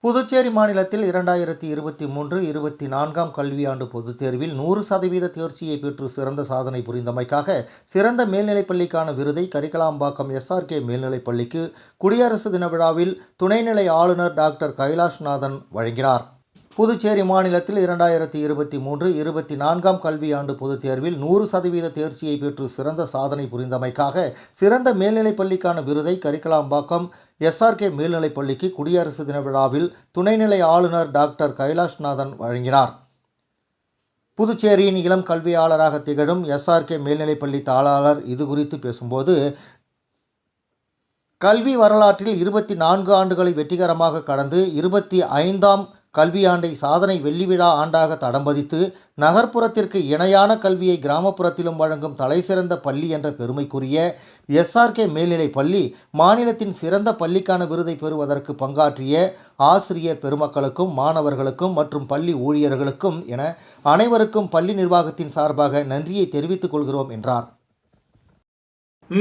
புதுச்சேரி மாநிலத்தில் 2023-24ஆம் கல்வியாண்டு பொதுத் தேர்வில் 100% தேர்ச்சியை பெற்று சிறந்த சாதனை புரிந்தமைக்காக சிறந்த மேல்நிலைப்பள்ளிக்கான விருதை கரிக்கலாம்பாக்கம் SRK மேல்நிலைப்பள்ளிக்கு குடியரசு தின விழாவில் துணைநிலை ஆளுநர் டாக்டர் கைலாஷ்நாதன் வழங்கினார். புதுச்சேரி மாநிலத்தில் 2023-24ஆம் கல்வியாண்டு பொதுத் தேர்வில் 100% தேர்ச்சியை பெற்று சிறந்த சாதனை புரிந்தமைக்காக சிறந்த மேல்நிலைப்பள்ளிக்கான விருதை கரிக்கலாம்பாக்கம் SRK மேல்நிலைப்பள்ளிக்கு குடியரசு தின விழாவில் துணைநிலை ஆளுநர் டாக்டர் கைலாஷ்நாதன் வழங்கினார். புதுச்சேரியின் இளம் கல்வியாளராக திகழும் SRK மேல்நிலைப்பள்ளி தாளாளர் இதுகுறித்து பேசும்போது, கல்வி வரலாற்றில் 24 ஆண்டுகளை வெற்றிகரமாக கடந்து 25ஆம் கல்வியாண்டை சாதனை வெள்ளி விழா ஆண்டாக தடம் பதித்து நகர்ப்புறத்திற்கு இணையான கல்வியை கிராமப்புறத்திலும் வழங்கும் தலைசிறந்த பள்ளி என்ற பெருமைக்குரிய SRK மேல்நிலைப் பள்ளி மாநிலத்தின் சிறந்த பள்ளிக்கான விருதை பெறுவதற்கு பங்காற்றிய ஆசிரியர் பெருமக்களுக்கும் மாணவர்களுக்கும் மற்றும் பள்ளி ஊழியர்களுக்கும் என அனைவருக்கும் பள்ளி நிர்வாகத்தின் சார்பாக நன்றியை தெரிவித்துக் கொள்கிறோம் என்றார்.